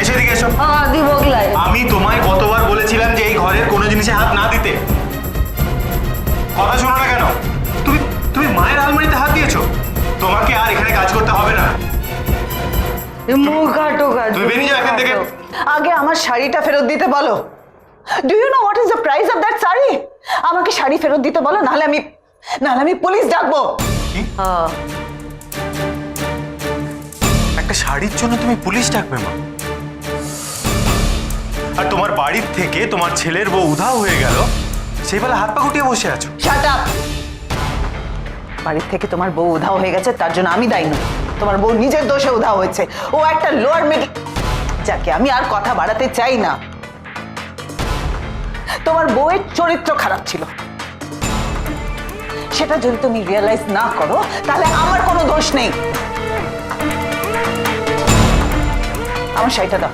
এসে দিকে এসো। দিব গলাই। আমি তোমায় কতবার বলেছিলাম যে এই ঘরের কোনো জিনিসে হাত না দিতে, কথা শোনো না কেন? তুমি তুমি মায়ের আলমারিতে হাত দিয়েছো। তোমাকে আর এখানে কাজ করতে হবে না। মুখ কাটো তুমি বেরিয়ে যাও এখান থেকে। আগে আমার শাড়িটা ফেরত দিতে বলো। Do you know what is the price of that sari? আমাকে শাড়ি ফেরত দিতে বলো, নাহলে আমি পুলিশ ডাকবো। একটা শাড়ির জন্য তুমি পুলিশ ডাকবে মা? আর তোমার বাড়ির থেকে তোমার ছেলের বউ উধাও হয়ে গেল, সেই বেলা হাত পা গুটিয়ে বসে আছো। Shut up. বাড়ির থেকে তোমার বউ উধাও হয়ে গেছে তার জন্য আমি দায়ী নই। তোমার বউ নিজের দোষে উধাও হয়েছে। ও একটা লোয়ার মিডল, যাকে আমি আর কথা বাড়াতে চাই না। তোমার বউয়ের চরিত্র খারাপ ছিল, সেটা যদি তুমি রিয়েলাইজ না করো তাহলে আমার কোনো দোষ নেই। আমার শাড়িটা দাও,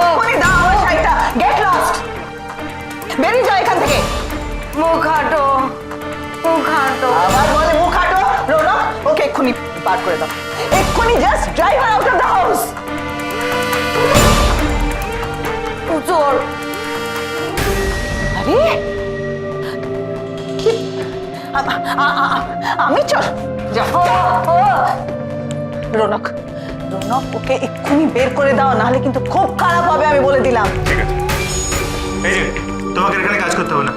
এক্ষুনি দাও আমার শাড়িটা। গেট লস্ট, বেরিয়ে যাও এখান থেকে। মুখ কাটো, মুখ কাটো। আবার বলে মুখ কাটো। রোনক, ওকে এক্ষুনি বার করে দাও, এক্ষুনি। Just drive her out of the house. চোর। আরে কি? আমি চোর? রোনক, রোনক, ওকে এক্ষুনি বের করে দাও, নাহলে কিন্তু খুব খারাপ হবে, আমি বলে দিলাম। ঠিক আছে, এই যে তোমাকে এখানে কাজ করতে হবে না।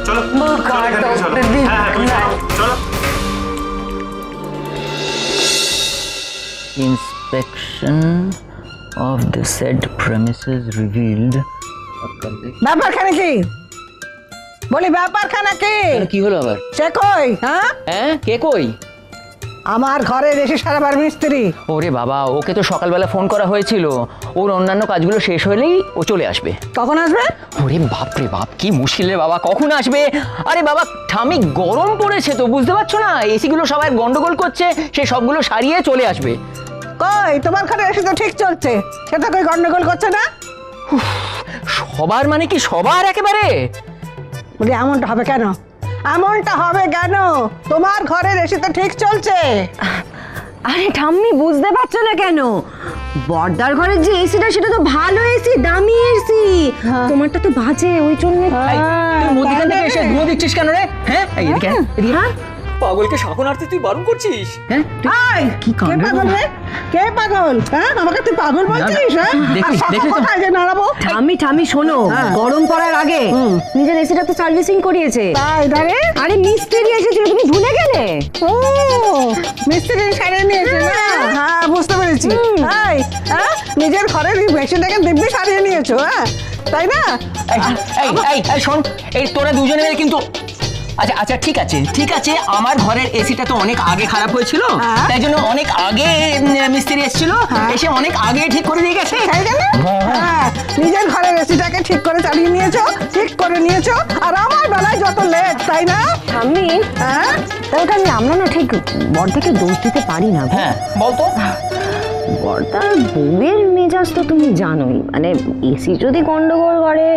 চলো চলো এখান থেকে চলো। হ্যাঁ তুমি চলো চলো। Inspection of the said premises revealed ব্যাপারখানে কি বলি? ব্যাপারখানা কি? কি হলো আবার? সে কই? হ্যাঁ, হ্যাঁ, কে কই? আমার ঘরে এসে সারাবার মিস্ত্রি। ওরে বাবা, ওকে তো সকালবেলা ফোন করা হয়েছিল, ওর অন্যান্য কাজগুলো শেষ হলেই ও চলে আসবে। কখন আসবে? ওরে বাপ রে বাপ, কি মুশকিল রে বাবা, কখন আসবে? আরে বাবা, ঠামি গরম পড়েছে তো, বুঝতে পারছো না? এসি গুলো সবাই গন্ডগোল করছে, সে সবগুলো সারিয়ে চলে আসবে। কই তোমার ঘরে এসে তো ঠিক চলছে, সেটা কই গন্ডগোল করছে না? সবার মানে কি সবার একেবারে? বলি এমনটা হবে কেন? এমনটা হবে কেন? তোমার ঘরের এসে তো ঠিক চলছে। আরে ঠাম্মি, বুঝতে পারছো না কেন? বর্দার ঘরের যে এসিটা সেটা তো ভালো এসি, দামি এসি। তোমারটা তো বাজে, ওই জন্য। এই, তুই মধ্যখান থেকে এসে ধুয়ো দিচ্ছিস কেন রে? হ্যাঁ, এই এদিকে আয়, এদিকে আয়। পাগলকে শাকন আরতে তুই বারণ করছিস? হ্যাঁ, এই, কি কে কাণ্ড পাগল রে? কে পাগল? হ্যাঁ, আমাকে তুই পাগল বলছিস? হ্যাঁ, দেখলি, আর দেখলি তো? কোথায় যে নাড়াবো? ঠাম্মি ঠাম্মি শোনো, গরম পড়ার আগে নিজের এসিটা তো সার্ভিসিং করিয়েছে। তাই দাঁড়ে? আরে মিস্ত্রি এসেছিল, তুমি ভুলে গেলে? ও, মিস্ত্রি সারিয়ে নিয়েছে না? হ্যাঁ, বুঝতে পেরেছি। এই, হ্যাঁ, নিজের ঘরের মেশিনটাকে দিব্যি সারিয়ে নিয়েছো, হ্যাঁ, তাই না? এই এই এই এই শোন, এই তোরা দুজনে মিলে কিন্তু আচ্ছা আচ্ছা ঠিক আছে ঠিক আছে, আমার ঘরের এসিটা তো অনেক আগে খারাপ হয়েছিল, তাই জন্য অনেক আগে মিস্ত্রি এসেছিল, এসে অনেক আগে ঠিক করে দিয়ে গেছে। তাই জানো? হ্যাঁ, নিজের ঘরের এসিটাকে ঠিক করে চালিয়ে নিয়েছো, ঠিক করে নিয়েছো, আর আমার বেলায় যত লেট, তাই না? ঠাম্মি, হ্যাঁ, ওটা আমরা না ঠিক বর্দাকে দোষ দিতে পারি না। হ্যাঁ বলতো। বর্দার বউয়ের মেজাজ তো তুমি জানোই, মানে এসি যদি গন্ডগোল করে,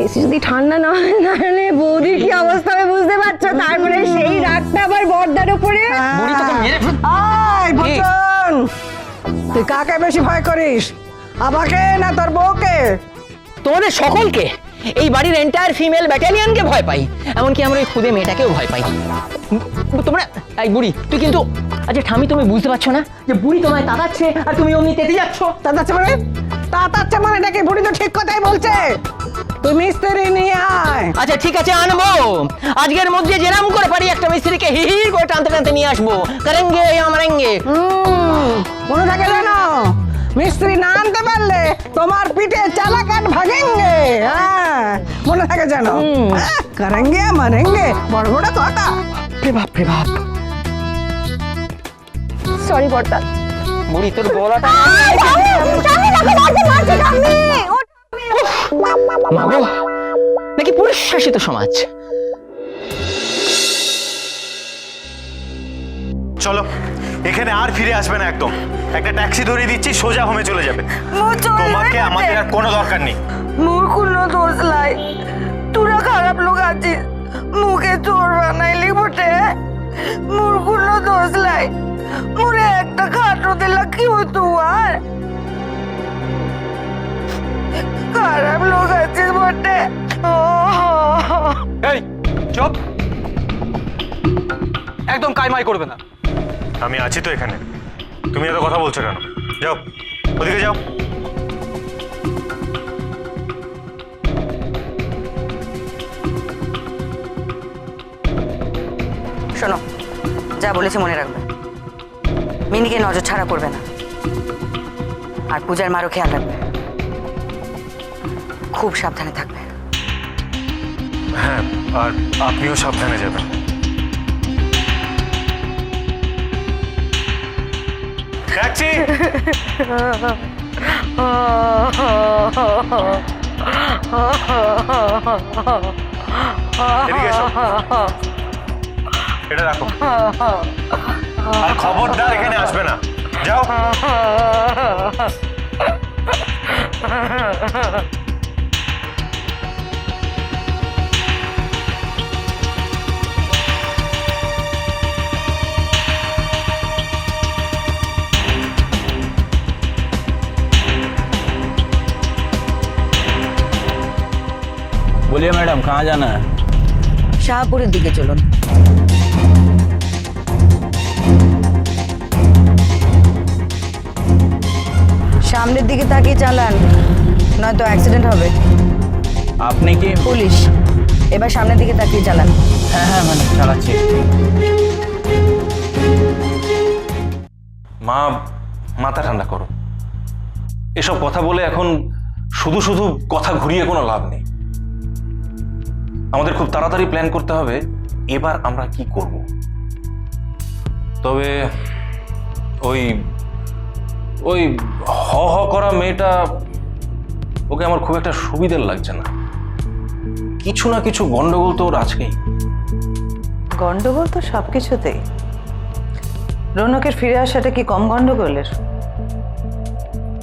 এসি যদি ঠান্ডা না হয়, তাহলে বৌদির কি অবস্থা হবে বুঝতে পারছো? তারপরে সেই রাগটা আবার বর্দার উপরে। বুড়ি তোকে মেরে আয় বচন, তুই কাকে বেশি ভয় করিস, আমাকে না তোর বউকে? তোমাদের সকলকে, এই বাড়ির এন্টায়ার ফিমেল ব্যাটালিয়নকে ভয় পাই, এমনকি আমরা ওই খুদে মেয়েটাকেও ভয় পাই। তোমরা এই বুড়ি, তুই কিন্তু আচ্ছা ঠামি, তুমি বুঝতে পারছো না যে বুড়ি তোমায় তাকাচ্ছে আর তুমি অমনি তেতে যাচ্ছ? তাতাচ্ছে মানে? তাতাচ্ছে মানে নাকি? বুড়ি তো ঠিক কথাই বলছে। তুই মিস্ত্রি নিয়ে আয়। আচ্ছা ঠিক আছে, আনবো। আজকের মধ্যে যেরাম করে পারি একটা মিস্ত্রিকে হিহির করে টানতে টানতে নিয়ে আসবো। করেঙ্গে আমারেঙ্গে। মনে থাকে জানো, মিস্ত্রি না আনতে পারলে তোমার পিঠে চালাকান ভাগেঙ্গে। হ্যাঁ, মনে থাকে জানো? করেঙ্গে মারেঙ্গে, বড় বড় কথা। রে বাপ রে বাপ। সরি বর্দা। বুড়ি তোর গলাটা মাগো, নাকি পুরুষ শাসিত সমাজ? চলো, এখানে আর ফিরে আসবে না একদম। একটা ট্যাক্সি ধরিয়ে দিচ্ছি, সোজা হোমে চলে যাবে। তোমাকে আমাদের আর কোনো দরকার নেই। মোর কোনো দোষ লাই, তোরা খারাপ লোক আছিস, মুখে চোর বানাইলি বটে। মোর কোনো দোষ লাই, মোরে একটা খাটো দিলা কি হতো আর? খারাপ লোক আছে বটে। এই চুপ, একদম কাইমাই করবে না। আমি আছি তো এখানে, তুমি এত কথা বলছো কেন? যাও ওদিকে যাও। শোনো, যা বলেছে মনে রাখবে, মিনিকে নজর ছাড়া করবে না, আর পূজার মারও খেয়াল রাখবে, খুব সাবধানে থাকবে। হ্যাঁ, আর আপনিও সাবধানে যাবেন। যাচ্ছি। এদিকে এসো। এটা রাখো, আর খবরদার এখানে আসবে না। যাও। बोलिए मैडम, कहाँ जाना है? শাহপুরের দিকে চলুন। সামনের দিকে তাকিয়ে চালান, নয়তো অ্যাক্সিডেন্ট হবে। आपने की? পুলিশ, এবার সামনের দিকে তাকিয়ে চালান। হ্যাঁ হ্যাঁ ম্যাডাম, চালাচ্ছি। মা, মাথা ঠান্ডা করো। এসব কথা বলে এখন শুধু শুধু কথা ঘুরিয়ে কোনো লাভ নেই। আমাদের খুব তাড়াতাড়ি প্ল্যান করতে হবে এবার আমরা কি করব। তবে ওই ওই হ হ করা মেয়েটা, ওকে আমার খুব একটা সুবিধার লাগছে না। কিছু না কিছু গন্ডগোল তো ওর আজকেই। গন্ডগোল তো সবকিছুতেই। রৌনকের ফিরে আসাটা কি কম গন্ডগোলের?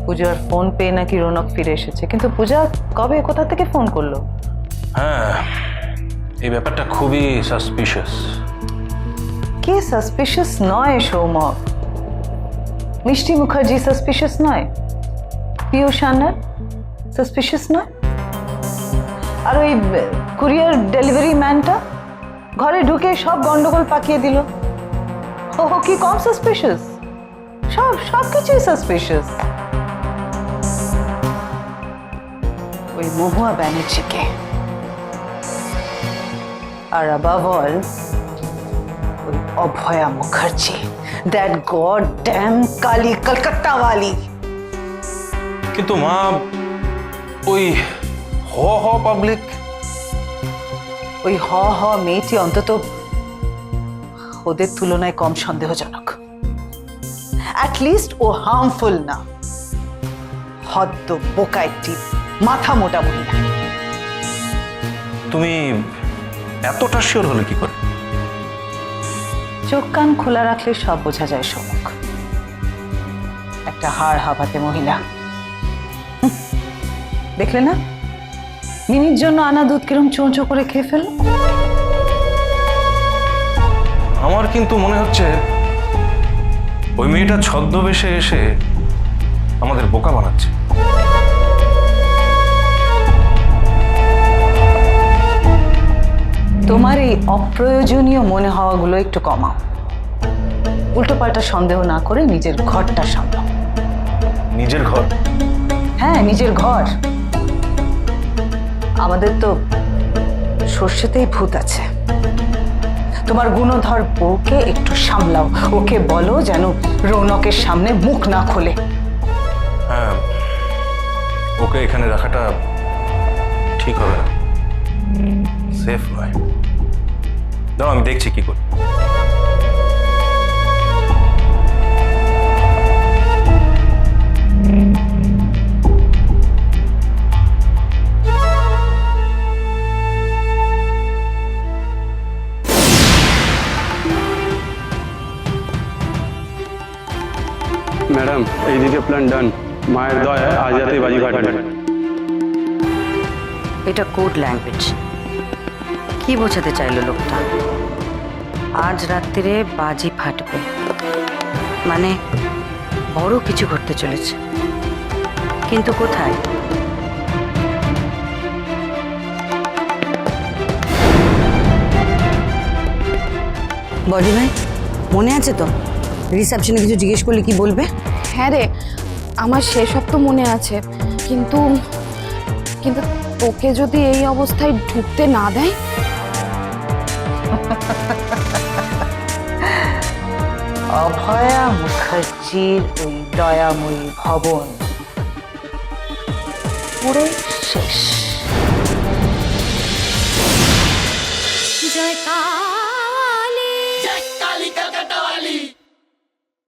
পূজার ফোন পেয়ে নাকি রৌনক ফিরে এসেছে, কিন্তু পূজা কবে কোথা থেকে ফোন করলো? হ্যাঁ, এই ব্যাপারটা খুবই সাসপিশিয়াস। কে সাসপিশিয়াস নয় সৌমক? মিষ্টি মুখার্জি সাসপিশিয়াস নয়? পিয়ুষ আন্নার সাসপিশিয়াস নয়? আর ওই কুরিয়ার ডেলিভারি ম্যানটা ঘরে ঢুকে সব গন্ডগোল পাকিয়ে দিল, ও কি কম সাসপিশিয়াস? সব কিছুই সাসপিশিয়াস। ওই মহুয়া ব্যানার্জিকে, আর above all ওই অভয়া মুখার্জি, দ্যাট গড ড্যাম কালি কলকাতা ওয়ালি। কিন্তু মা, ওই হ হ পাবলিক, ওই হ হ মেয়েটি অন্তত ওদের তুলনায় কম সন্দেহজনক। অ্যাটলিস্ট ও হার্মফুল না। হদ্দ বোকা একটি মাথা মোটা মহিলা। তুমি এতটা শিওর হলে কি করে? চোখ কান খোলা রাখলে সব বোঝা যায় সমুখ। একটা হাড় হাবাতে মহিলা। দেখলে না মিনির জন্য আনা দুধ কিরম চোঁচো করে খেয়ে ফেল। আমার কিন্তু মনে হচ্ছে ওই মেয়েটা ছদ্মবেশে এসে আমাদের বোকা বানাচ্ছে। তোমার এই অপ্রয়োজনীয় মনে হওয়াগুলো একটু কমাও। উল্টোপাল্টা সন্দেহ না করে নিজের ঘরটা সামলাও। নিজের ঘর? হ্যাঁ, নিজের ঘর। আমাদের তো সর্ষেতেই ভূত আছে। তোমার গুণধর বউকে একটু সামলাও, ওকে বলো যেন রৌনকের সামনে মুখ না খোলে। হ্যাঁ, ওকে এখানে রাখাটা ঠিক হবে না, সেফ নয়। দাও, আমি দেখছি কি করি। ম্যাডাম, এইদিকে প্ল্যান ডান। মায়ের দয় আজ রাতেই বাজি ফাটবে। এটা কোড ল্যাঙ্গুয়েজ। কি বোঝাতে চাইলো লোকটা? আজ রাত্রিরে বাজি ফাটবে মানে বড় কিছু ঘটতে চলেছে, কিন্তু কোথায়? বডি ভাই মনে আছে তো রিসেপশনে কিছু জিজ্ঞেস করলে কি বলবে? হ্যাঁ রে, আমার সেসব তো মনে আছে, কিন্তু কিন্তু তোকে যদি এই অবস্থায় ঢুকতে না দেয়? অভয়া মুখার্জির ওই দয়াময়ী ভবন পুরো শেষ। জয়কার